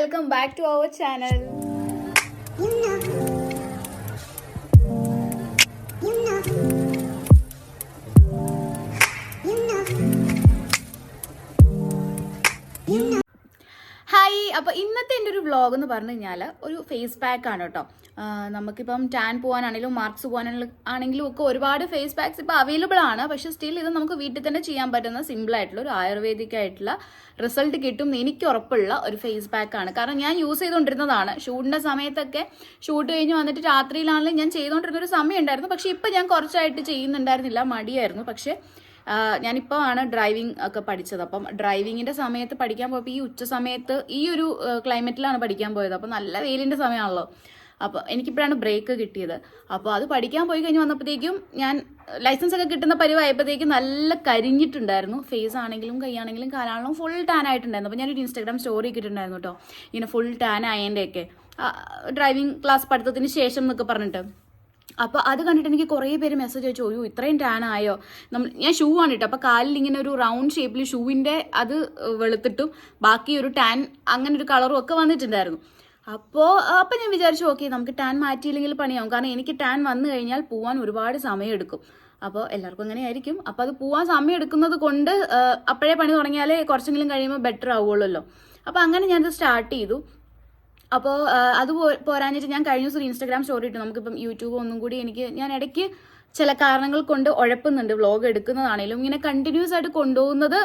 welcome back to our channel. Hi, അപ്പോൾ ഇന്നത്തെ എൻ്റെ ഒരു വ്ളോഗ് എന്ന് പറഞ്ഞു കഴിഞ്ഞാൽ ഒരു ഫേസ് പാക്ക് ആണ് കേട്ടോ. നമുക്കിപ്പം ടാൻ പോകാനാണെങ്കിലും മാർക്സ് പോകാനാണെങ്കിലും ഒക്കെ ഒരുപാട് ഫേസ് പാക്സ് ഇപ്പോൾ അവൈലബിൾ ആണ്. പക്ഷെ സ്റ്റിൽ ഇത് നമുക്ക് വീട്ടിൽ തന്നെ ചെയ്യാൻ പറ്റുന്ന സിമ്പിൾ ആയിട്ടുള്ള ഒരു ആയുർവേദിക് ആയിട്ടുള്ള റിസൾട്ട് കിട്ടും എനിക്ക് ഉറപ്പുള്ള ഒരു ഫേസ് പാക്ക് ആണ്. കാരണം ഞാൻ യൂസ് ചെയ്തുകൊണ്ടിരുന്നതാണ് ഷൂട്ടിൻ്റെ സമയത്തൊക്കെ. ഷൂട്ട് കഴിഞ്ഞ് വന്നിട്ട് രാത്രിയിലാണെങ്കിലും ഞാൻ ചെയ്തുകൊണ്ടിരുന്നൊരു സമയം ഉണ്ടായിരുന്നു. പക്ഷെ ഇപ്പം ഞാൻ കുറച്ചായിട്ട് ചെയ്യുന്നുണ്ടായിരുന്നില്ല, മടിയായിരുന്നു. പക്ഷേ ഞാനിപ്പോൾ ആണ് ഡ്രൈവിംഗ് ഒക്കെ പഠിച്ചത്. അപ്പം ഡ്രൈവിങ്ങിൻ്റെ സമയത്ത് പഠിക്കാൻ പോയപ്പോൾ ഈ ഉച്ച സമയത്ത് ഈ ഒരു ക്ലൈമറ്റിലാണ് പഠിക്കാൻ പോയത്. അപ്പോൾ നല്ല വെയിലിൻ്റെ സമയമാണല്ലോ. അപ്പോൾ എനിക്കിപ്പോഴാണ് ബ്രേക്ക് കിട്ടിയത്. അപ്പോൾ അത് പഠിക്കാൻ പോയി കഴിഞ്ഞ് വന്നപ്പോഴത്തേക്കും ഞാൻ ലൈസൻസ് ഒക്കെ കിട്ടുന്ന പരിവായപ്പോഴത്തേക്കും നല്ല കരിഞ്ഞിട്ടുണ്ടായിരുന്നു. ഫേസ് ആണെങ്കിലും കൈയാണെങ്കിലും കാലാണെങ്കിലും ഫുൾ ടാൻ ആയിട്ടുണ്ടായിരുന്നു. അപ്പോൾ ഞാനൊരു ഇൻസ്റ്റാഗ്രാം സ്റ്റോറി ഇട്ടിട്ടുണ്ടായിരുന്നു കേട്ടോ, ഇങ്ങനെ ഫുൾ ടാൻ ആയതിൻ്റെയൊക്കെ ഡ്രൈവിംഗ് ക്ലാസ് പഠിത്തത്തിന് ശേഷം എന്നൊക്കെ പറഞ്ഞിട്ട്. അപ്പോൾ അത് കണ്ടിട്ട് എനിക്ക് കുറേ പേര് മെസ്സേജ് അയച്ചു, ഓയോ ഇത്രയും ടാൻ ആയോ. ഞാൻ ഷൂ ആണ് ഇട്ടോ. അപ്പോൾ കാലിൽ ഇങ്ങനെ ഒരു റൗണ്ട് ഷേപ്പിൽ ഷൂവിൻ്റെ അത് വെളുത്തിട്ടും ബാക്കി ഒരു ടാൻ അങ്ങനെ ഒരു കളറും ഒക്കെ വന്നിട്ടുണ്ടായിരുന്നു. അപ്പോൾ ഞാൻ വിചാരിച്ചു, ഓക്കെ നമുക്ക് ടാൻ മാറ്റിയില്ലെങ്കിൽ പണിയാവും. കാരണം എനിക്ക് ടാൻ വന്നു കഴിഞ്ഞാൽ പോവാൻ ഒരുപാട് സമയം എടുക്കും. അപ്പോൾ എല്ലാവർക്കും അങ്ങനെ ആയിരിക്കും. അപ്പോൾ അത് പോവാൻ സമയം എടുക്കുന്നത് കൊണ്ട് അപ്പോഴേ പണി തുടങ്ങിയാലേ കുറച്ചെങ്കിലും കഴിയുമ്പോൾ ബെറ്റർ ആവുള്ളൂ. അപ്പോൾ അങ്ങനെ ഞാനത് സ്റ്റാർട്ട് ചെയ്തു. അപ്പോൾ അത് പോരാഞ്ഞിട്ട് ഞാൻ കഴിഞ്ഞ ദിവസം ഇൻസ്റ്റാഗ്രാം സ്റ്റോറി ഇട്ടു. നമുക്കിപ്പം യൂട്യൂബ് ഒന്നും കൂടി ഞാൻ ഇടയ്ക്ക് ചില കാരണങ്ങൾ കൊണ്ട് ഉഴപ്പുന്നുണ്ട്. വ്ളോഗ് എടുക്കുന്നതാണെങ്കിലും ഇങ്ങനെ കണ്ടിന്യൂസ് ആയിട്ട് കൊണ്ടുപോകുന്നത്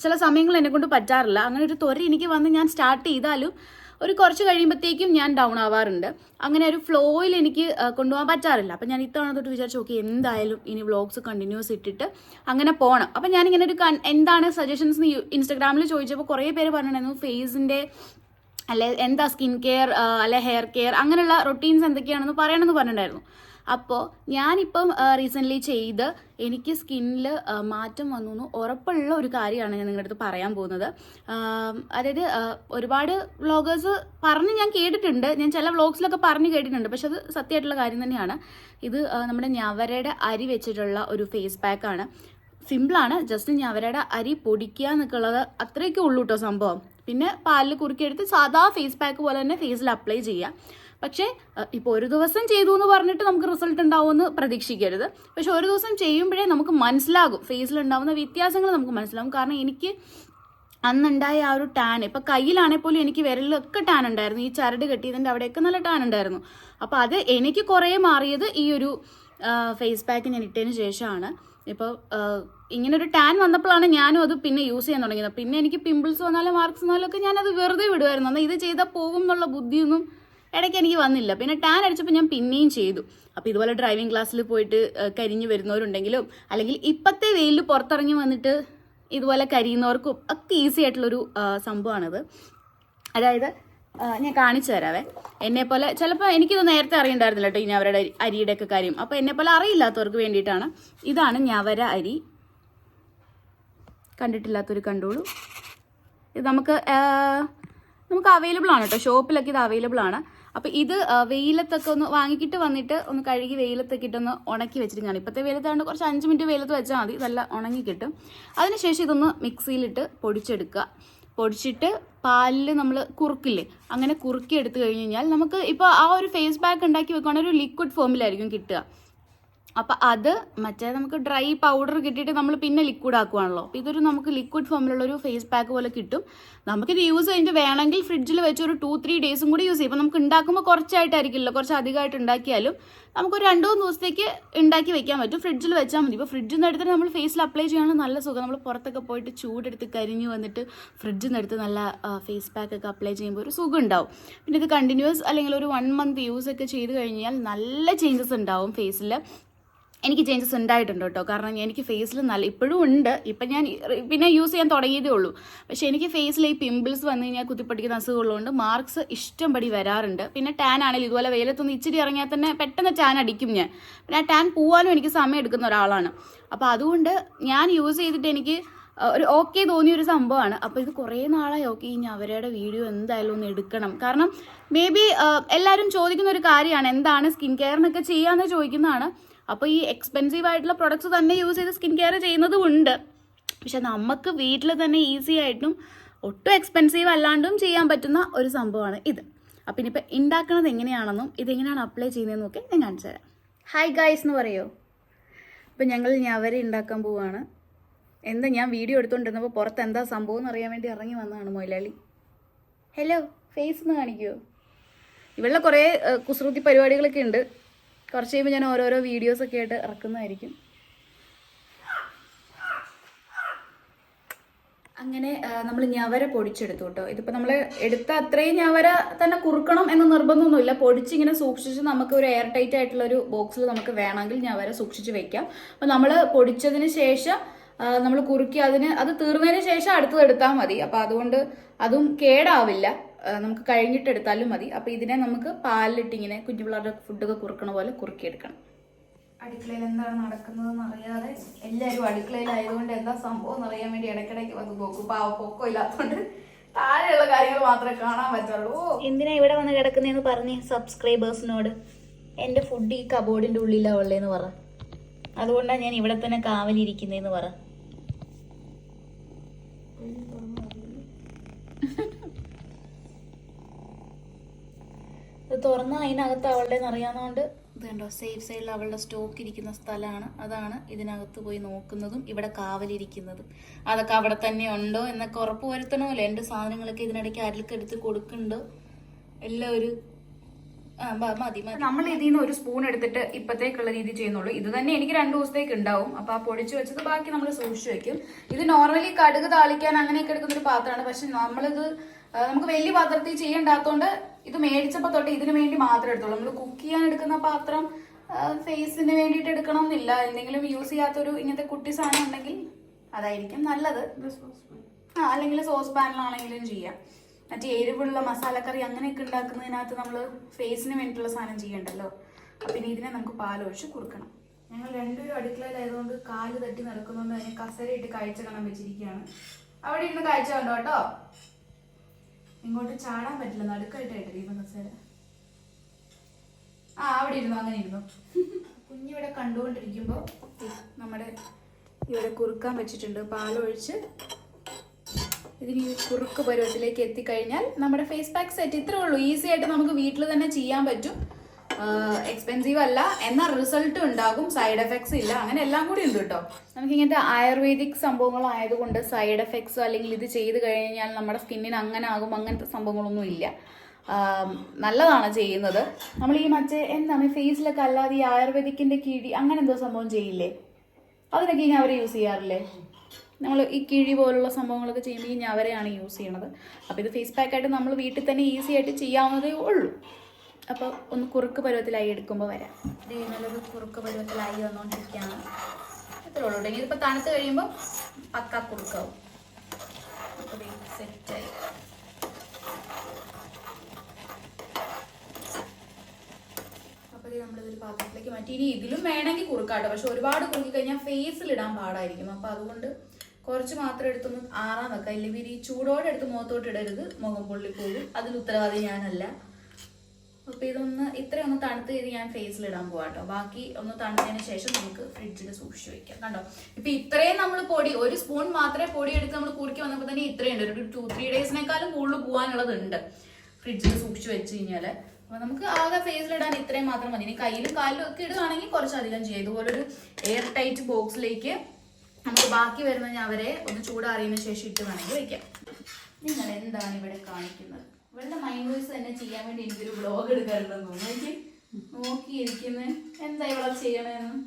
ചില സമയങ്ങൾ എന്നെ കൊണ്ട് പറ്റാറില്ല. അങ്ങനെ ഒരു ത്വര എനിക്ക് വന്ന് ഞാൻ സ്റ്റാർട്ട് ചെയ്താലും ഒരു കുറച്ച് കഴിയുമ്പോഴത്തേക്കും ഞാൻ ഡൗൺ ആവാറുണ്ട്. അങ്ങനെ ഒരു ഫ്ലോയിൽ എനിക്ക് കൊണ്ടുപോകാൻ പറ്റാറില്ല. അപ്പം ഞാൻ ഇത്തവണ തൊട്ട് വിചാരിച്ചു, ഓക്കെ എന്തായാലും ഇനി വ്ളോഗ്സ് കണ്ടിന്യൂസ് ഇട്ടിട്ട് അങ്ങനെ പോകണം. അപ്പം ഞാനിങ്ങനെ ഒരു എന്താണ് സജഷൻസ് ഇൻസ്റ്റാഗ്രാമിൽ ചോദിച്ചപ്പോൾ കുറേ പേര് പറഞ്ഞിട്ടുണ്ടായിരുന്നു ഫേസിൻ്റെ അല്ലെ എന്താ സ്കിൻ കെയർ അല്ലെ ഹെയർ കെയർ അങ്ങനെയുള്ള റൊട്ടീൻസ് എന്തൊക്കെയാണെന്ന് പറയണമെന്ന് പറഞ്ഞിട്ടുണ്ടായിരുന്നു. അപ്പോൾ ഞാനിപ്പം റീസെൻ്റ്ലി ചെയ്ത് എനിക്ക് സ്കിന്നിൽ മാറ്റം വന്നു എന്ന് ഉറപ്പുള്ള ഒരു കാര്യമാണ് ഞാൻ നിങ്ങളുടെ അടുത്ത് പറയാൻ പോകുന്നത്. അതായത് ഒരുപാട് വ്ളോഗേഴ്സ് പറഞ്ഞ് ഞാൻ കേട്ടിട്ടുണ്ട്, ഞാൻ ചില വ്ളോഗ്സിലൊക്കെ പറഞ്ഞ് കേട്ടിട്ടുണ്ട്. പക്ഷെ അത് സത്യമായിട്ടുള്ള കാര്യം തന്നെയാണ്. ഇത് നമ്മുടെ ഞവരയുടെ അരി വെച്ചിട്ടുള്ള ഒരു ഫേസ് പാക്കാണ്. സിമ്പിളാണ്, ജസ്റ്റ് ഞവരയുടെ അരി പൊടിക്കുക എന്നൊക്കെയുള്ളത് അത്രയൊക്കെ ഉള്ളൂ കേട്ടോ സംഭവം. പിന്നെ പാലിൽ കുറുക്കിയെടുത്ത് സാധാ ഫേസ് പാക്ക് പോലെ തന്നെ ഫേസിൽ അപ്ലൈ ചെയ്യാം. പക്ഷേ ഇപ്പോൾ ഒരു ദിവസം ചെയ്തു എന്ന് പറഞ്ഞിട്ട് നമുക്ക് റിസൾട്ട് ഉണ്ടാവുമെന്ന് പ്രതീക്ഷിക്കരുത്. പക്ഷെ ഒരു ദിവസം ചെയ്യുമ്പോഴേ നമുക്ക് മനസ്സിലാകും, ഫേസിലുണ്ടാവുന്ന വ്യത്യാസങ്ങൾ നമുക്ക് മനസ്സിലാകും. കാരണം എനിക്ക് അന്നുണ്ടായ ആ ഒരു ടാൻ, ഇപ്പം കയ്യിലാണെങ്കിൽ പോലും എനിക്ക് വിരലിലൊക്കെ ടാൻ ഉണ്ടായിരുന്നു. ഈ ചരട് കെട്ടിയതിൻ്റെ അവിടെയൊക്കെ നല്ല ടാൻ ഉണ്ടായിരുന്നു. അപ്പോൾ അത് എനിക്ക് കുറേ മാറിയത് ഈ ഒരു ഫേസ് പാക്ക് ഞാൻ ഇട്ടതിന് ശേഷമാണ്. ഇപ്പോൾ ഇങ്ങനൊരു ടാൻ വന്നപ്പോഴാണ് ഞാനും അത് പിന്നെ യൂസ് ചെയ്യാൻ തുടങ്ങിയത്. പിന്നെ എനിക്ക് പിമ്പിൾസ് വന്നാലും മാർക്സ് വന്നാലും ഒക്കെ ഞാനത് വെറുതെ വിടുമായിരുന്നു. എന്നാൽ ഇത് ചെയ്താൽ പോകും എന്നുള്ള ബുദ്ധിയൊന്നും ഇടയ്ക്ക് എനിക്ക് വന്നില്ല. പിന്നെ ടാൻ അടിച്ചപ്പോൾ ഞാൻ പിന്നെയും ചെയ്തു. അപ്പോൾ ഇതുപോലെ ഡ്രൈവിംഗ് ക്ലാസ്സിൽ പോയിട്ട് കരിഞ്ഞ് വരുന്നവരുണ്ടെങ്കിലും അല്ലെങ്കിൽ ഇപ്പോഴത്തെ വെയിലിൽ പുറത്തിറങ്ങി വന്നിട്ട് ഇതുപോലെ കരിയുന്നവർക്കും ഒക്കെ ഈസി ആയിട്ടുള്ളൊരു സംഭവമാണിത്. അതായത് ഞാൻ കാണിച്ചു തരാവേ. എന്നെപ്പോലെ ചിലപ്പോൾ എനിക്കിത് നേരത്തെ അറിയണ്ടായിരുന്നില്ല കേട്ടോ ഈ ഞവരയുടെ അരിയുടെ ഒക്കെ കാര്യം. അപ്പോൾ എന്നെപ്പോലെ അറിയില്ലാത്തവർക്ക് വേണ്ടിയിട്ടാണ്. ഇതാണ് ഞവര അരി. കണ്ടിട്ടില്ലാത്തൊരു കണ്ടോളൂ. ഇത് നമുക്ക് അവൈലബിൾ ആണ് കേട്ടോ, ഷോപ്പിലൊക്കെ ഇത് അവൈലബിൾ ആണ്. അപ്പോൾ ഇത് വെയിലത്തൊക്കെ ഒന്ന് വാങ്ങിക്കിട്ട് വന്നിട്ട് ഒന്ന് കഴുകി വെയിലത്തൊക്കെ ഇട്ടൊന്ന് ഉണക്കി വെച്ചിരിക്കുകയാണ്. ഇപ്പോഴത്തെ വെയിലത്താണ്ട് കുറച്ച് 5 മിനിറ്റ് വെയിലത്ത് വെച്ചാൽ മതി, നല്ല ഉണങ്ങി കിട്ടും. അതിനുശേഷം ഇതൊന്ന് മിക്സിയിലിട്ട് പൊടിച്ചെടുക്കുക. പൊടിച്ചിട്ട് പാലിൽ നമ്മൾ കുറുക്കില്ലേ, അങ്ങനെ കുറുക്കി എടുത്തു കഴിഞ്ഞ് കഴിഞ്ഞാൽ നമുക്ക് ഇപ്പോൾ ആ ഒരു ഫേസ് പാക്ക് ഉണ്ടാക്കി വെക്കുകയാണെങ്കിൽ ഒരു ലിക്വിഡ് ഫോമിലായിരിക്കും കിട്ടുക. അപ്പം അത് മറ്റേ നമുക്ക് ഡ്രൈ പൗഡർ കിട്ടിയിട്ട് നമ്മൾ പിന്നെ ലിക്വിഡ് ആക്കുവാണല്ലോ. അപ്പോൾ ഇതൊരു നമുക്ക് ലിക്വിഡ് ഫോമിലുള്ളൊരു ഫേസ് പാക്ക് പോലെ കിട്ടും. നമുക്കിത് യൂസ് ചെയ്തിട്ട് വേണമെങ്കിൽ ഫ്രിഡ്ജിൽ വെച്ച് ഒരു 2-3 ഡേയ്സും കൂടി യൂസ് ചെയ്യും. അപ്പോൾ നമുക്ക് ഉണ്ടാക്കുമ്പോൾ കുറച്ചായിട്ടായിരിക്കില്ല, കുറച്ച് അധികമായിട്ട് ഉണ്ടാക്കിയാലും നമുക്കൊരു 2-3 ദിവസത്തേക്ക് ഉണ്ടാക്കി വെക്കാൻ പറ്റും. ഫ്രിഡ്ജിൽ വെച്ചാൽ മതി. ഇപ്പോൾ ഫ്രിഡ്ജിൽ നിന്ന് എടുത്തിട്ട് നമ്മൾ ഫേസിൽ അപ്ലൈ ചെയ്യുകയാണെങ്കിൽ നല്ല സുഖം. നമ്മൾ പുറത്തൊക്കെ പോയിട്ട് ചൂടെടുത്ത് കരിഞ്ഞ് വന്നിട്ട് ഫ്രിഡ്ജിൽ നിന്ന് എടുത്ത് നല്ല ഫേസ് പാക്ക് ഒക്കെ അപ്ലൈ ചെയ്യുമ്പോൾ ഒരു സുഖം ഉണ്ടാവും. പിന്നെ ഇത് കണ്ടിന്യൂസ് അല്ലെങ്കിൽ ഒരു 1 മന്ത് യൂസ് ഒക്കെ ചെയ്ത് കഴിഞ്ഞാൽ നല്ല ചേഞ്ചസ് ഉണ്ടാവും ഫേസിൽ. എനിക്ക് ചേഞ്ചസ് ഉണ്ടായിട്ടുണ്ട് കേട്ടോ. കാരണം എനിക്ക് ഫേസിൽ നല്ല ഇപ്പോഴും ഉണ്ട്. ഇപ്പം ഞാൻ പിന്നെ യൂസ് ചെയ്യാൻ തുടങ്ങിയതേ ഉള്ളൂ. പക്ഷേ എനിക്ക് ഫേസിൽ ഈ പിമ്പിൾസ് വന്നു കഴിഞ്ഞാൽ കുത്തിപ്പടിക്കുന്ന അസുഖമുള്ളതുകൊണ്ട് മാർക്സ് ഇഷ്ടം പടി വരാറുണ്ട്. പിന്നെ ടാൻ ആണെങ്കിൽ ഇതുപോലെ വെയിലത്തൊന്ന് ഇച്ചിരി ഇറങ്ങിയാൽ തന്നെ പെട്ടെന്ന് ടാൻ അടിക്കും ഞാൻ. പിന്നെ ആ ടാൻ പോവാനും എനിക്ക് സമയം എടുക്കുന്ന ഒരാളാണ്. അപ്പോൾ അതുകൊണ്ട് ഞാൻ യൂസ് ചെയ്തിട്ട് എനിക്ക് ഒരു ഓക്കെ തോന്നിയൊരു സംഭവമാണ്. അപ്പോൾ ഇത് കുറേ നാളായി ഓക്കെ ഈ ഞവരയുടെ വീഡിയോ എന്തായാലും ഒന്ന് എടുക്കണം. കാരണം മേ ബി എല്ലാവരും ചോദിക്കുന്ന ഒരു കാര്യമാണ്, എന്താണ് സ്കിൻ കെയറിനൊക്കെ ചെയ്യാമെന്ന് ചോദിക്കുന്നതാണ്. അപ്പോൾ ഈ എക്സ്പെൻസീവ് ആയിട്ടുള്ള പ്രൊഡക്ട്സ് തന്നെ യൂസ് ചെയ്ത് സ്കിൻ കെയർ ചെയ്യുന്നതും ഉണ്ട്. പക്ഷെ നമുക്ക് വീട്ടിൽ തന്നെ ഈസി ആയിട്ടും ഒട്ടും എക്സ്പെൻസീവ് അല്ലാണ്ടും ചെയ്യാൻ പറ്റുന്ന ഒരു സംഭവമാണ് ഇത്. അപ്പം ഇനിയിപ്പോൾ ഉണ്ടാക്കുന്നത് എങ്ങനെയാണെന്നും ഇതെങ്ങനെയാണ് അപ്ലൈ ചെയ്യുന്നതെന്നും ഒക്കെ ഞാൻ കാണിച്ചു തരാം. ഹായ് ഗായ്സ് എന്ന് പറയുമോ. അപ്പം ഞങ്ങൾ ഞവര ഉണ്ടാക്കാൻ പോവുകയാണ്. എന്താ ഞാൻ വീഡിയോ എടുത്തുകൊണ്ടിരുന്നപ്പോൾ പുറത്ത് എന്താ സംഭവം എന്ന് അറിയാൻ വേണ്ടി ഇറങ്ങി വന്നതാണ് മൊയിലാളി. ഹലോ, ഫേസ് ഒന്ന് കാണിക്കുമോ? ഇവളുടെ കുറേ കുസൃതി പരിപാടികളൊക്കെ ഉണ്ട്. കുറച്ച് കഴിയുമ്പോൾ ഞാൻ ഓരോരോ വീഡിയോസൊക്കെ ആയിട്ട് ഇറക്കുന്നതായിരിക്കും. അങ്ങനെ നമ്മൾ ഞവര പൊടിച്ചെടുത്തു കേട്ടോ. ഇതിപ്പോൾ നമ്മൾ എടുത്ത അത്രയും ഞവര തന്നെ കുറുക്കണം എന്ന് നിർബന്ധമൊന്നുമില്ല. പൊടിച്ചിങ്ങനെ സൂക്ഷിച്ച് നമുക്ക് ഒരു എയർ ടൈറ്റ് ആയിട്ടുള്ള ഒരു ബോക്സിൽ നമുക്ക് വേണമെങ്കിൽ ഞവര സൂക്ഷിച്ച് വെക്കാം. അപ്പോൾ നമ്മൾ പൊടിച്ചതിന് ശേഷം നമ്മൾ കുറുക്കി അത് തീർന്നതിന് ശേഷം അടുത്തത് എടുത്താൽ മതി. അപ്പോൾ അതുകൊണ്ട് അതും കേടാവില്ല, നമുക്ക് കഴിഞ്ഞിട്ട് എടുത്താലും മതി. അപ്പോൾ ഇതിനെ നമുക്ക് പാലിലിട്ട് ഇങ്ങനെ കുഞ്ഞു പിള്ളേരുടെ ഫുഡൊക്കെ കുറുക്കണ പോലെ കുറുക്കിയെടുക്കണം. അടുക്കളയിൽ എന്താണ് നടക്കുന്നതെന്ന് അറിയാതെ എല്ലാവരും അടുക്കളയിലായതുകൊണ്ട് എന്താ സംഭവം എന്നറിയാൻ വേണ്ടി ഇടയ്ക്കിടയ്ക്ക് വന്ന് നോക്കും. പൊക്കം ഇല്ലാത്തതുകൊണ്ട് താഴെയുള്ള കാര്യങ്ങൾ മാത്രമേ കാണാൻ പറ്റുള്ളൂ. എന്തിനാ ഇവിടെ വന്ന് കിടക്കുന്നതെന്ന് പറഞ്ഞ് സബ്സ്ക്രൈബേഴ്സിനോട്. എൻ്റെ ഫുഡ് ഈ കബോർഡിൻ്റെ ഉള്ളിലാണ് ഉള്ളതെന്ന് പറ. അതുകൊണ്ടാണ് ഞാൻ ഇവിടെ തന്നെ കാവലിരിക്കുന്നതെന്ന് പറ. ഇത് തുറന്ന് അതിനകത്ത് അവളുടെ അറിയാവുന്നതുകൊണ്ട് ഇത് കണ്ടോ, സേഫ് സൈഡിൽ അവളുടെ സ്റ്റോക്ക് ഇരിക്കുന്ന സ്ഥലമാണ്. അതാണ് ഇതിനകത്ത് പോയി നോക്കുന്നതും ഇവിടെ കാവലിരിക്കുന്നതും. അതൊക്കെ അവിടെ തന്നെ ഉണ്ടോ എന്നൊക്കെ ഉറപ്പ് വരുത്തണമല്ലോ. എൻ്റെ സാധനങ്ങളൊക്കെ ഇതിനിടയ്ക്ക് ആരിലൊക്കെ എടുത്ത് കൊടുക്കുന്നുണ്ടോ എല്ലാം ഒരു മതി. നമ്മൾ ഇതിൽ നിന്ന് ഒരു സ്പൂൺ എടുത്തിട്ട് ഇപ്പത്തേക്കുള്ള രീതി ചെയ്യുന്നുള്ളൂ. ഇത് തന്നെ എനിക്ക് 2 ദിവസത്തേക്ക് ഉണ്ടാവും. അപ്പൊ ആ പൊടിച്ചു വെച്ചത് ബാക്കി നമ്മൾ സൂക്ഷിച്ചു വെക്കും. ഇത് നോർമലി കടുക് താളിക്കാൻ അങ്ങനെയൊക്കെ എടുക്കുന്ന ഒരു പാത്രമാണ്. പക്ഷെ നമ്മളിത് നമുക്ക് വലിയ പാത്രത്തിൽ ചെയ്യണ്ടാത്തോണ്ട് ഇത് മേടിച്ചപ്പോൾ തൊട്ട് ഇതിന് വേണ്ടി മാത്രമേ എടുത്തുള്ളൂ. നമ്മൾ കുക്ക് ചെയ്യാൻ എടുക്കുന്ന പാത്രം ഫേസിന് വേണ്ടിയിട്ട് എടുക്കണം എന്നില്ല. എന്തെങ്കിലും യൂസ് ചെയ്യാത്തൊരു ഇങ്ങനത്തെ കുട്ടി സാധനം ഉണ്ടെങ്കിൽ അതായിരിക്കും നല്ലത്. അല്ലെങ്കിൽ സോസ് പാനിലാണെങ്കിലും ചെയ്യാം. മറ്റേ എരിവുള്ള മസാലക്കറി അങ്ങനെയൊക്കെ ഉണ്ടാക്കുന്നതിനകത്ത് നമ്മൾ ഫേസിന് വേണ്ടിയിട്ടുള്ള സാധനം ചെയ്യണ്ടല്ലോ. അപ്പം ഇനി ഇതിനെ നമുക്ക് പാലൊഴിച്ച് കുറുക്കണം. ഞങ്ങൾ രണ്ടുപേരും അടുക്കളയിലായതുകൊണ്ട് കാല് തട്ടി നടക്കുന്നതുകൊണ്ട് അതിനെ കസരയിട്ട് കാഴ്ച കാണാൻ വെച്ചിരിക്കുകയാണ്. അവിടെ ഇരുന്ന് കാഴ്ച കണ്ടോ കേട്ടോ. ഇങ്ങോട്ട് ചാടാൻ പറ്റില്ല, നടുക്കായിട്ടായിട്ട് ദീപം കസേര. അവിടെ ഇരുന്നു, അങ്ങനെ ഇരുന്നു. കുഞ്ഞിവിടെ കണ്ടുകൊണ്ടിരിക്കുമ്പോൾ നമ്മുടെ ഇവിടെ കുറുക്കാൻ വെച്ചിട്ടുണ്ട്. പാലൊഴിച്ച് ഇതിന് ഈ കുറുക്ക് പരുവത്തിലേക്ക് എത്തിക്കഴിഞ്ഞാൽ നമ്മുടെ ഫേസ് പാക്ക് സെറ്റ്. ഇത്രേ ഉള്ളൂ. ഈസി ആയിട്ട് നമുക്ക് വീട്ടിൽ തന്നെ ചെയ്യാൻ പറ്റും. എക്സ്പെൻസീവ് അല്ല, എന്നാൽ റിസൾട്ട് ഉണ്ടാകും. സൈഡ് എഫക്ട്സ് ഇല്ല. അങ്ങനെ എല്ലാം കൂടി ഉണ്ട് കേട്ടോ. നമുക്ക് ഇങ്ങനത്തെ ആയുർവേദിക് സംഭവങ്ങളായതുകൊണ്ട് സൈഡ് എഫക്ട്സോ അല്ലെങ്കിൽ ഇത് ചെയ്ത് കഴിഞ്ഞാൽ നമ്മുടെ സ്കിന്നിന് അങ്ങനെ ആകും അങ്ങനത്തെ സംഭവങ്ങളൊന്നും ഇല്ല. നല്ലതാണ് ചെയ്യുന്നത്. നമ്മൾ ഈ എന്താണ് ഫേസിലൊക്കെ അല്ലാതെ ഈ ആയുർവേദിക്കിന്റെ കിഴി അങ്ങനെ എന്തോ സംഭവം ചെയ്യില്ലേ, അതിനൊക്കെ ഈ ഞവര യൂസ് ചെയ്യാറില്ലേ. നമ്മൾ ഈ കിഴി പോലുള്ള സംഭവങ്ങളൊക്കെ ചെയ്യുമ്പോൾ ഈ ഞവരയാണ് യൂസ് ചെയ്യണത്. അപ്പോൾ ഇത് ഫേസ് പാക്കായിട്ട് നമ്മൾ വീട്ടിൽ തന്നെ ഈസി ആയിട്ട് ചെയ്യാവുന്നതേ ഉള്ളൂ. അപ്പോൾ ഒന്ന് കുറുക്ക് പരുവത്തിലായി എടുക്കുമ്പോൾ വരാം. ഇത് നല്ലൊരു കുറുക്ക് പരുവത്തിലായി വന്നുകൊണ്ടിരിക്കുകയാണ്. ഇത്രേ ഉള്ളൂ. ഇതിപ്പോൾ തണുത്ത് കഴിയുമ്പോൾ പക്ക കുറുക്കാവും. അപ്പോൾ സെറ്റായി. അപ്പോൾ ഇത് നമ്മളിതൊരു പാത്രത്തിലേക്ക് മാറ്റി. ഇനി ഇതിലും വേണമെങ്കിൽ കുറുക്കാട്ടോ. പക്ഷെ ഒരുപാട് കുറുക്കി കഴിഞ്ഞാൽ ഫേസിലിടാൻ പാടായിരിക്കും. അപ്പോൾ അതുകൊണ്ട് കുറച്ച് മാത്രം എടുത്തൊന്ന് ആറാൻ വെക്കാം. ഇല്ലെങ്കിൽ ഈ ചൂടോടെ എടുത്ത് മുഖത്തോട്ട് ഇടരുത്, മുഖം പൊള്ളിപ്പോകും. അതിന് ഉത്തരവാദി ഞാനല്ല. അപ്പോൾ ഇതൊന്ന് ഇത്രയൊന്ന് തണുത്ത് ചെയ്ത് ഞാൻ ഫേസിലിടാൻ പോവാട്ടോ. ബാക്കി ഒന്ന് തണുത്തതിന് ശേഷം നമുക്ക് ഫ്രിഡ്ജിൽ സൂക്ഷിച്ച് വെക്കാം. കണ്ടോ, ഇപ്പം ഇത്രയും നമ്മൾ പൊടി, ഒരു സ്പൂൺ മാത്രമേ പൊടി എടുത്ത് നമ്മൾ കുറുക്കി വന്നപ്പോൾ തന്നെ ഇത്രയുണ്ട്. ഒരു 2-3 ഡേയ്സിനേക്കാളും കൂടുതൽ പോകാനുള്ളതുണ്ട് ഫ്രിഡ്ജിൽ സൂക്ഷിച്ച് വെച്ച് കഴിഞ്ഞാൽ. അപ്പോൾ നമുക്ക് ആകെ ഫേസിലിടാൻ ഇത്രയും മാത്രം മതി. ഇനി കയ്യിലും കാലിലും ഒക്കെ ഇടുകയാണെങ്കിൽ കുറച്ചധികം ചെയ്യാം. ഇതുപോലൊരു എയർ ടൈറ്റ് ബോക്സിലേക്ക് നമുക്ക് ബാക്കി വരുന്ന ഞവരെ ഒന്ന് ചൂടാറിയതിനു ശേഷം ഇട്ട് വേണമെങ്കിൽ വെക്കാം. നിങ്ങൾ എന്താണ് ഇവിടെ കാണിക്കുന്നത്? ഇവളുടെ മൈൻഡ് വോയിസ് തന്നെ ചെയ്യാൻ വേണ്ടി എനിക്കൊരു വ്ലോഗ് എടുക്കാറുണ്ടെന്ന് തോന്നുന്നു. നോക്കിയിരിക്കുന്നത് എന്താ ഇവിടെ ചെയ്യണമെന്ന്.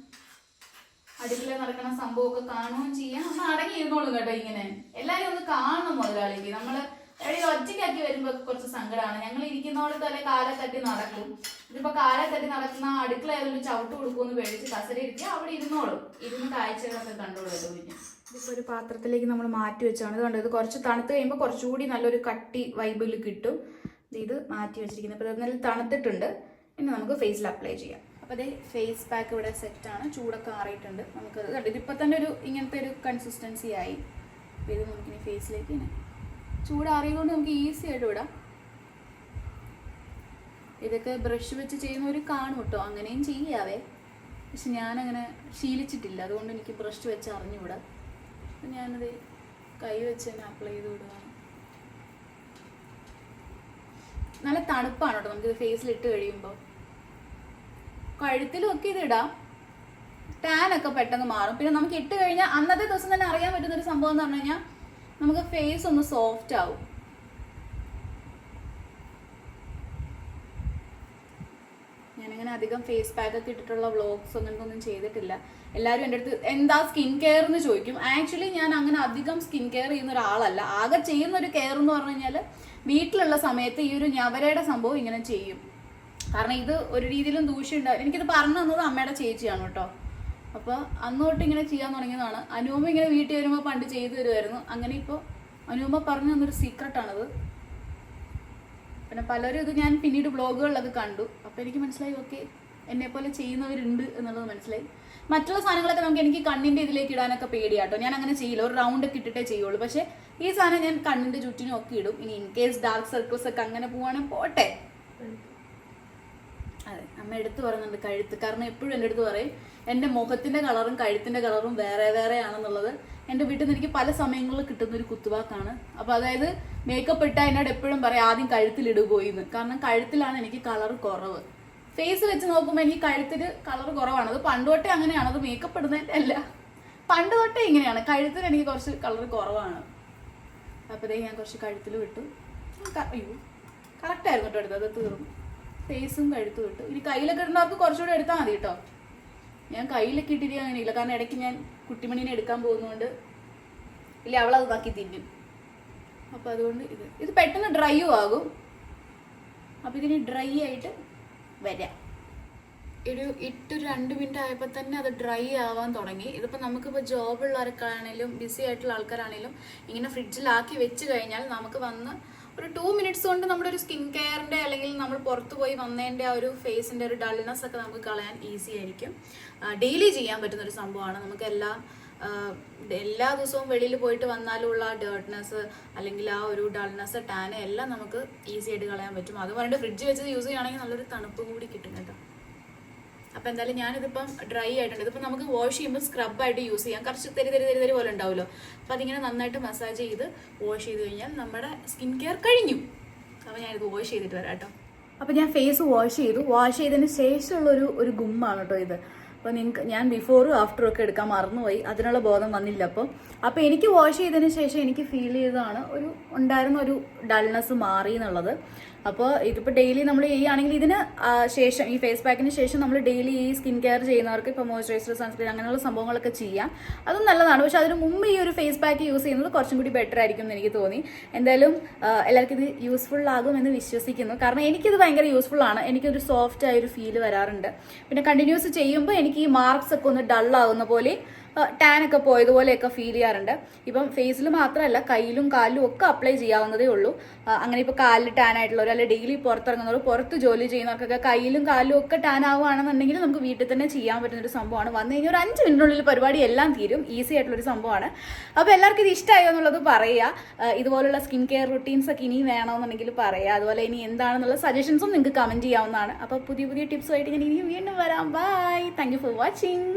അടുക്കള നടക്കുന്ന സംഭവമൊക്കെ കാണുകയും ചെയ്യാം. ഒന്ന് അടങ്ങിയിരുന്നോളും കേട്ടോ. ഇങ്ങനെ എല്ലാവരും ഒന്ന് കാണണം മുതലാളിക്ക്. നമ്മൾ എവിടെയും ഒറ്റയ്ക്കാക്കി വരുമ്പോൾ കുറച്ച് സങ്കടമാണ്. ഞങ്ങൾ ഇരിക്കുന്നോടത്ത് തന്നെ കാലെ തട്ടി നടക്കും. ഇതിപ്പോൾ കാലെ തട്ടി നടക്കുന്ന അടുക്കള ആയതുകൊണ്ട് ചവിട്ട് കൊടുക്കുമെന്ന് പേടിച്ച് കസര ഇരിക്കുക അവിടെ ഇരുന്നോളും. ഇരുന്ന് കാഴ്ചകളൊക്കെ കണ്ടോളൂ കേട്ടോ. പിന്നെ ഇതിപ്പോൾ ഒരു പാത്രത്തിലേക്ക് നമ്മൾ മാറ്റി വെച്ചാണ്. ഇത് കണ്ടോ, ഇത് കുറച്ച് തണുത്ത് കഴിയുമ്പോൾ കുറച്ചുകൂടി നല്ലൊരു കട്ടി വൈബിൽ കിട്ടും. ഇത് മാറ്റി വെച്ചിരിക്കുന്നത്. അപ്പോൾ ഇത് നല്ല തണുത്തിട്ടുണ്ട്. ഇനി നമുക്ക് ഫേസിൽ അപ്ലൈ ചെയ്യാം. അപ്പോൾ അതേ ഫേസ് പാക്ക് ഇവിടെ സെറ്റാണ്. ചൂടൊക്കെ ആറിയിട്ടുണ്ട്. നമുക്കത് കണ്ടു, ഇതിപ്പോൾ തന്നെ ഒരു ഇങ്ങനത്തെ ഒരു കൺസിസ്റ്റൻസി ആയി. അപ്പോൾ ഇത് നമുക്കിനി ഫേസിലേക്ക് ഇങ്ങനെ ചൂടാറിയതുകൊണ്ട് നമുക്ക് ഈസി ആയിട്ട് വിടാം. ഇതൊക്കെ ബ്രഷ് വെച്ച് ചെയ്യുന്നവർ കാണും കേട്ടോ, അങ്ങനെയും ചെയ്യാവേ. പക്ഷെ ഞാനങ്ങനെ ശീലിച്ചിട്ടില്ല, അതുകൊണ്ട് എനിക്ക് ബ്രഷ് വെച്ച് അറിഞ്ഞുകൂടാ. അപ്പം ഞാനത് കൈ വെച്ച് തന്നെ അപ്ലൈ ചെയ്ത് വിടുകയാണ്. നല്ല തണുപ്പാണ് കേട്ടോ നമുക്കിത് ഫേസിൽ ഇട്ട് കഴിയുമ്പോൾ. കഴുത്തിലും ഒക്കെ ഇത് ഇടാം, ടാൻ ഒക്കെ പെട്ടെന്ന് മാറും. പിന്നെ നമുക്ക് ഇട്ട് കഴിഞ്ഞാൽ അന്നത്തെ ദിവസം തന്നെ അറിയാൻ പറ്റുന്ന ഒരു സംഭവം എന്ന് പറഞ്ഞു കഴിഞ്ഞാൽ നമുക്ക് ഫേസ് ഒന്ന് സോഫ്റ്റ് ആവും. ഞാനിങ്ങനെ അധികം ഫേസ് പാക്ക് ഒക്കെ ഇട്ടിട്ടുള്ള വ്ളോഗ്സ് ഒന്നും ചെയ്തിട്ടില്ല. എല്ലാവരും എൻ്റെ അടുത്ത് എന്താ സ്കിൻ കെയർ എന്ന് ചോദിക്കും. ആക്ച്വലി ഞാൻ അങ്ങനെ അധികം സ്കിൻ കെയർ ചെയ്യുന്ന ഒരാളല്ല. ആകെ ചെയ്യുന്ന ഒരു കെയർ എന്ന് പറഞ്ഞു കഴിഞ്ഞാൽ വീട്ടിലുള്ള സമയത്ത് ഈ ഒരു ഞവരയുടെ സംഭവം ഇങ്ങനെ ചെയ്യും. കാരണം ഇത് ഒരു രീതിയിലും ദൂഷ്യം ഉണ്ടാവില്ല. എനിക്കിത് പറഞ്ഞു തന്നത് അമ്മയുടെ ചേച്ചിയാണ് കേട്ടോ. അപ്പോൾ അന്ന് തൊട്ട് ഇങ്ങനെ ചെയ്യാൻ തുടങ്ങിയതാണ്. അനുപമ ഇങ്ങനെ വീട്ടിൽ വരുമ്പോൾ പണ്ട് ചെയ്തു തരുമായിരുന്നു. അങ്ങനെ ഇപ്പോൾ അനുപമ പറഞ്ഞു തന്നൊരു സീക്രട്ടാണിത്. പിന്നെ പലരും ഇത് ഞാൻ പിന്നീട് വ്ളോഗുകളിലൊക്കെ കണ്ടു. അപ്പോൾ എനിക്ക് മനസ്സിലായി ഓക്കെ എന്നെപ്പോലെ ചെയ്യുന്നവരുണ്ട് എന്നുള്ളത് മനസ്സിലായി. മറ്റുള്ള സാധനങ്ങളൊക്കെ എനിക്ക് കണ്ണിൻ്റെ ഇതിലേക്ക് ഇടാനൊക്കെ പേടിയാട്ടോ. ഞാൻ അങ്ങനെ ചെയ്യില്ല, ഒരു റൗണ്ട് ഒക്കെ ഇട്ടിട്ടേ ചെയ്യുള്ളൂ. പക്ഷേ ഈ സാധനം ഞാൻ കണ്ണിൻ്റെ ചുറ്റിനും ഒക്കെ ഇടും. ഇനി ഇൻ കേസ് ഡാർക്ക് സർക്കിൾസ് ഒക്കെ അങ്ങനെ പോവാണെങ്കിൽ പോട്ടെ. അതെ, അമ്മ എടുത്ത് പറയുന്നുണ്ട് കഴുത്ത്. കാരണം എപ്പോഴും എൻ്റെ അടുത്ത് പറയും എൻ്റെ മുഖത്തിൻ്റെ കളറും കഴുത്തിൻ്റെ കളറും വേറെ വേറെ ആണെന്നുള്ളത്. എൻ്റെ വീട്ടിൽ നിന്ന് എനിക്ക് പല സമയങ്ങളിൽ കിട്ടുന്ന ഒരു കുത്തുവാക്കാണ്. അപ്പോൾ അതായത് മേക്കപ്പ് ഇട്ടാൽ എന്നോട് എപ്പോഴും പറയും ആദ്യം കഴുത്തിലിടുപോയിന്ന്. കാരണം കഴുത്തിലാണ് എനിക്ക് കളർ കുറവ്. ഫേസ് വെച്ച് നോക്കുമ്പോൾ എനിക്ക് കഴുത്തിൽ കളർ കുറവാണ്. അത് പണ്ട് തൊട്ടേ അങ്ങനെയാണ്, അത് മേക്കപ്പ് ഇടുന്നതിൻ്റെ അല്ല, പണ്ട് തൊട്ടേ ഇങ്ങനെയാണ്. കഴുത്തിൽ എനിക്ക് കുറച്ച് കളർ കുറവാണ്. അപ്പോഴേ ഞാൻ കുറച്ച് കഴുത്തിൽ വിട്ടു. അയ്യോ കറക്റ്റായിരുന്നു കേട്ടോ എടുത്തത്, അത് തീർന്നു. ഫേസും കഴുത്തും ഇട്ടു. ഇനി കയ്യിലൊക്കെ ഇടുന്നവർക്ക് കുറച്ചുകൂടെ എടുത്താൽ മതി കേട്ടോ. ഞാൻ കയ്യിലൊക്കെ ഇട്ടിരിക്കാൻ അങ്ങനെയില്ല, കാരണം ഇടയ്ക്ക് ഞാൻ കുട്ടിമണീനെ എടുക്കാൻ പോകുന്നതുകൊണ്ട് ഇല്ല അവളത് ബാക്കി തിന്നും. അപ്പം അതുകൊണ്ട് ഇത് പെട്ടെന്ന് ഡ്രൈയും ആകും. അപ്പം ഇതിന് ഡ്രൈ ആയിട്ട് വരാം. ഒരു 2 മിനിറ്റ് ആയപ്പോൾ തന്നെ അത് ഡ്രൈ ആവാൻ തുടങ്ങി. ഇതിപ്പോൾ നമുക്കിപ്പോൾ ജോബുള്ളവർക്കാണെങ്കിലും ബിസി ആയിട്ടുള്ള ആൾക്കാരാണെങ്കിലും ഇങ്ങനെ ഫ്രിഡ്ജിലാക്കി വെച്ച് കഴിഞ്ഞാൽ നമുക്ക് വന്ന് ഒരു 2 മിനിറ്റ്സ് കൊണ്ട് നമ്മുടെ ഒരു സ്കിൻ കെയറിൻ്റെ അല്ലെങ്കിൽ നമ്മൾ പുറത്ത് പോയി വന്നതിൻ്റെ ആ ഒരു ഫേസിൻ്റെ ഒരു ഡൾനെസ് ഒക്കെ നമുക്ക് കളയാൻ ഈസി ആയിരിക്കും. ഡെയിലി ചെയ്യാൻ പറ്റുന്നൊരു സംഭവമാണ്. നമുക്ക് എല്ലാ ദിവസവും വെളിയിൽ പോയിട്ട് വന്നാലുള്ള ആ ഡേർട്ട്നെസ് അല്ലെങ്കിൽ ആ ഒരു ഡൾനെസ് ടാന് എല്ലാം നമുക്ക് ഈസി ആയിട്ട് കളയാൻ പറ്റും. അത് പറഞ്ഞിട്ട് ഫ്രിഡ്ജ് വെച്ച് യൂസ് ചെയ്യുകയാണെങ്കിൽ നല്ലൊരു തണുപ്പ് കൂടി കിട്ടും കേട്ടോ. അപ്പോൾ എന്തായാലും ഞാനിതിപ്പം ഡ്രൈ ആയിട്ടുണ്ട്. ഇതിപ്പോൾ നമുക്ക് വാഷ് ചെയ്യുമ്പോൾ സ്ക്രബായിട്ട് യൂസ് ചെയ്യാം. കുറച്ച് തെരി പോലെ ഉണ്ടാവുമല്ലോ. അപ്പോൾ അതിങ്ങനെ നന്നായിട്ട് മസാജ് ചെയ്ത് വാഷ് ചെയ്ത് കഴിഞ്ഞാൽ നമ്മുടെ സ്കിൻ കെയർ കഴിഞ്ഞു. അപ്പോൾ ഞാനിത് വാഷ് ചെയ്തിട്ട് വരാം കേട്ടോ. അപ്പോൾ ഞാൻ ഫേസ് വാഷ് ചെയ്തതിന് ശേഷമുള്ളൊരു ഒരു ഗുമ്മാണ് കേട്ടോ ഇത്. അപ്പോൾ ഞാൻ ബിഫോറും ആഫ്റ്ററും ഒക്കെ എടുക്കാൻ മറന്നുപോയി, അതിനുള്ള ബോധം വന്നില്ല. അപ്പോൾ എനിക്ക് വാഷ് ചെയ്തതിന് ശേഷം എനിക്ക് ഫീൽ ചെയ്തതാണ് ഉണ്ടായിരുന്ന ഒരു ഡൾനെസ് മാറി എന്നുള്ളത്. അപ്പോൾ ഇതിപ്പോൾ ഡെയിലി നമ്മൾ ചെയ്യുകയാണെങ്കിൽ ഇതിന് ശേഷം ഈ ഫേസ് പാക്കിന് ശേഷം നമ്മൾ ഡെയിലി ഈ സ്കിൻ കെയർ ചെയ്യുന്നവർക്ക് ഇപ്പോൾ മോയ്സ്ചറൈസർ, സൺസ്ക്രീൻ അങ്ങനെയുള്ള സംഭവങ്ങളൊക്കെ ചെയ്യാം. അതും നല്ലതാണ്. പക്ഷെ അതിന് മുമ്പ് ഈ ഒരു ഫേസ് പാക്ക് യൂസ് ചെയ്യുന്നത് കുറച്ചും കൂടി ബെറ്റർ ആയിരിക്കും എന്ന് എനിക്ക് തോന്നി. എന്തായാലും എല്ലാവർക്കും ഇത് യൂസ്ഫുൾ ആകുമെന്ന് വിശ്വസിക്കുന്നു. കാരണം എനിക്കിത് ഭയങ്കര യൂസ്ഫുൾ ആണ്. എനിക്കൊരു സോഫ്റ്റ് ആയൊരു ഫീൽ വരാറുണ്ട്. പിന്നെ കണ്ടിന്യൂസ് ചെയ്യുമ്പോൾ എനിക്ക് ഈ മാർക്സ് ഒക്കെ ഒന്ന് ഡൾ ആകുന്ന പോലെ ടാനൊക്കെ പോയതുപോലെയൊക്കെ ഫീൽ ചെയ്യാറുണ്ട്. ഇപ്പം ഫേസിൽ മാത്രമല്ല കയ്യിലും കാലിലും ഒക്കെ അപ്ലൈ ചെയ്യാവുന്നതേ ഉള്ളൂ. അങ്ങനെ ഇപ്പോൾ കാലിൽ ടാൻ ആയിട്ടുള്ളവർ അല്ലെങ്കിൽ ഡെയിലി പുറത്തിറങ്ങുന്നവർ, പുറത്ത് ജോലി ചെയ്യുന്നവർക്കൊക്കെ കയ്യിലും കാലിലും ഒക്കെ ടാൻ ആവുകയാണെന്നുണ്ടെങ്കിൽ നമുക്ക് വീട്ടിൽ തന്നെ ചെയ്യാൻ പറ്റുന്നൊരു സംഭവമാണ്. വന്നു കഴിഞ്ഞാൽ ഒരു 5 മിനിറ്റിനുള്ളിൽ പരിപാടി എല്ലാം തീരും. ഈസി ആയിട്ടുള്ളൊരു സംഭവമാണ്. അപ്പോൾ എല്ലാവർക്കും ഇത് ഇഷ്ടമായോ എന്നുള്ളത് പറയുക. ഇതുപോലുള്ള സ്കിൻ കെയർ റുട്ടീൻസ് ഒക്കെ ഇനി വേണമെന്നുണ്ടെങ്കിൽ പറയുക. അതുപോലെ ഇനി എന്താണെന്നുള്ള സജഷൻസും നിങ്ങൾക്ക് കമൻറ്റ് ചെയ്യാവുന്നതാണ്. അപ്പോൾ പുതിയ ടിപ്സുമായിട്ട് ഞാൻ ഇനിയും വീണ്ടും വരാം. Bye. Thank you for watching.